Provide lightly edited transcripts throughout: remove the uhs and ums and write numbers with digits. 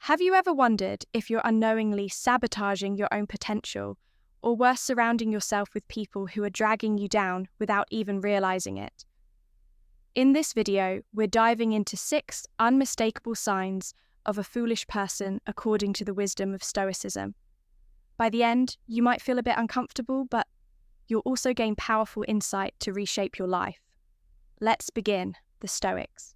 Have you ever wondered if you're unknowingly sabotaging your own potential, or worse, surrounding yourself with people who are dragging you down without even realizing it? In this video, we're diving into 6 unmistakable signs of a foolish person according to the wisdom of Stoicism. By the end, you might feel a bit uncomfortable, but you'll also gain powerful insight to reshape your life. Let's begin. The Stoics.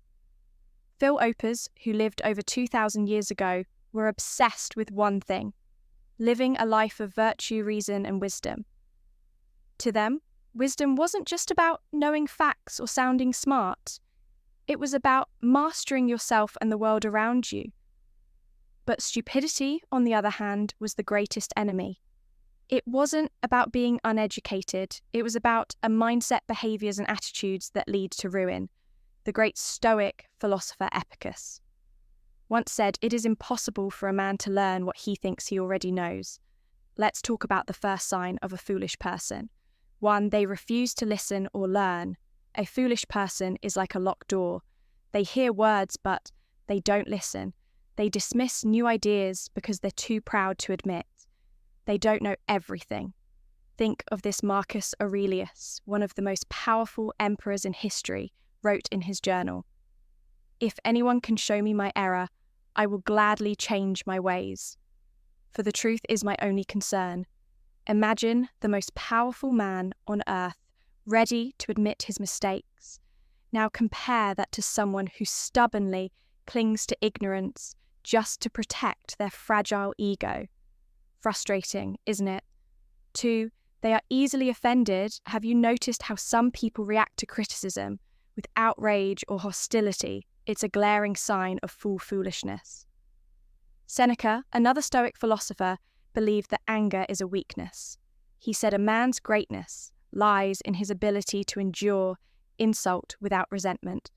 Philosophers, who lived over 2,000 years ago, were obsessed with one thing: living a life of virtue, reason, and wisdom. To them, wisdom wasn't just about knowing facts or sounding smart. It was about mastering yourself and the world around you. But stupidity, on the other hand, was the greatest enemy. It wasn't about being uneducated. It was about a mindset, behaviors, and attitudes that lead to ruin. The great Stoic philosopher Epictetus once said, "It is impossible for a man to learn what he thinks he already knows." Let's talk about the first sign of a foolish person. 1. They refuse to listen or learn. A foolish person is like a locked door. They hear words, but they don't listen. They dismiss new ideas because they're too proud to admit they don't know everything. Think of this Marcus Aurelius, one of the most powerful emperors in history, wrote in his journal, "If anyone can show me my error, I will gladly change my ways. For the truth is my only concern." Imagine the most powerful man on earth, ready to admit his mistakes. Now compare that to someone who stubbornly clings to ignorance just to protect their fragile ego. Frustrating, isn't it? 2. They are easily offended. Have you noticed how some people react to criticism with outrage or hostility? It's a glaring sign of foolishness. Seneca, another Stoic philosopher, believed that anger is a weakness. He said a man's greatness lies in his ability to endure insult without resentment.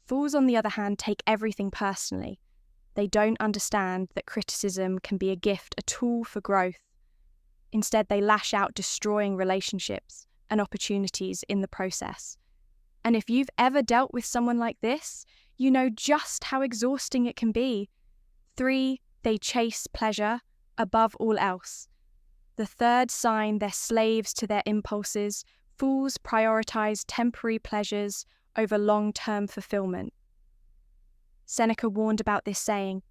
Fools, on the other hand, take everything personally. They don't understand that criticism can be a gift, a tool for growth. Instead, they lash out, destroying relationships and opportunities in the process. And if you've ever dealt with someone like this, you know just how exhausting it can be. 3. They chase pleasure above all else. The third sign, they're slaves to their impulses. Fools prioritize temporary pleasures over long-term fulfillment. Seneca warned about this, saying,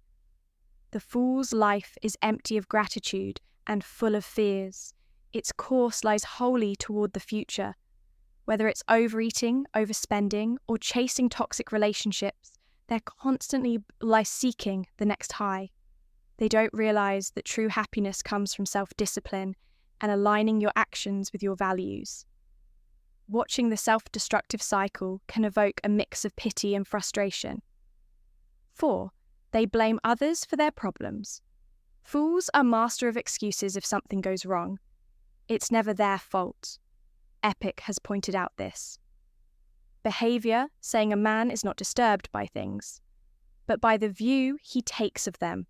"The fool's life is empty of gratitude and full of fears. Its course lies wholly toward the future." Whether it's overeating, overspending, or chasing toxic relationships, they're constantly seeking the next high. They don't realize that true happiness comes from self-discipline and aligning your actions with your values. Watching the self-destructive cycle can evoke a mix of pity and frustration. 4. They blame others for their problems. Fools are master of excuses if something goes wrong. It's never their fault. Epic has pointed out this. Behavior, saying a man is not disturbed by things, but by the view he takes of them.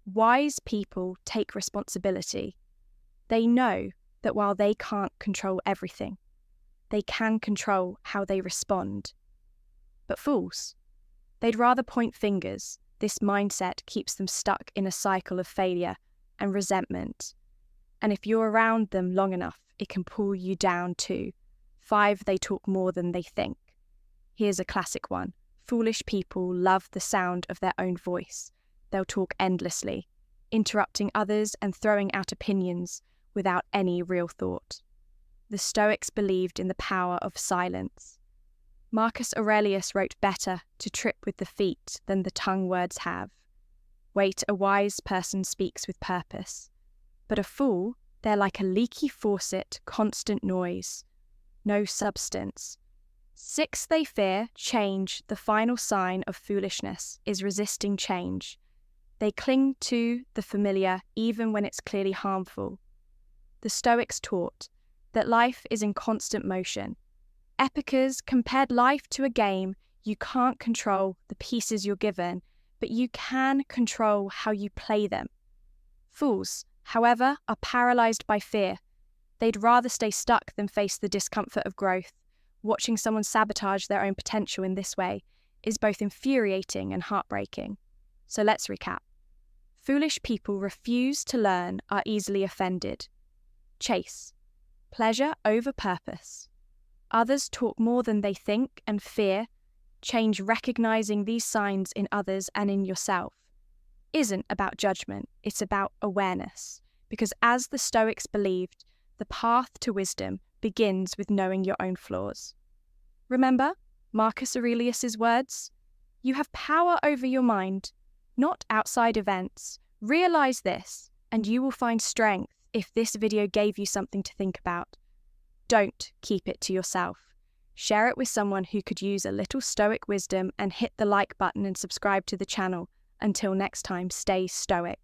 Wise people take responsibility. They know that while they can't control everything, they can control how they respond. But fools, they'd rather point fingers. This mindset keeps them stuck in a cycle of failure and resentment. And if you're around them long enough, it can pull you down too. 5. They talk more than they think. Here's a classic one. Foolish people love the sound of their own voice. They'll talk endlessly, interrupting others and throwing out opinions without any real thought. The Stoics believed in the power of silence. Marcus Aurelius wrote, "Better to trip with the feet than the tongue words have." Wait, a wise person speaks with purpose. But a fool, they're like a leaky faucet, constant noise, no substance. 6. They fear change. The final sign of foolishness is resisting change. They cling to the familiar even when it's clearly harmful. The Stoics taught that life is in constant motion. Epictetus compared life to a game. You can't control the pieces you're given, but you can control how you play them. Fools, however, are paralyzed by fear. They'd rather stay stuck than face the discomfort of growth. Watching someone sabotage their own potential in this way is both infuriating and heartbreaking. So let's recap. Foolish people refuse to learn, are easily offended. Chase. Pleasure over purpose. Others talk more than they think and fear. Change recognizing these signs in others and in yourself. Isn't about judgment, it's about awareness. Because as the Stoics believed, the path to wisdom begins with knowing your own flaws. Remember Marcus Aurelius' words? You have power over your mind, not outside events. Realize this, and you will find strength if this video gave you something to think about. Don't keep it to yourself. Share it with someone who could use a little Stoic wisdom, and hit the like button and subscribe to the channel. Until next time, stay Stoic.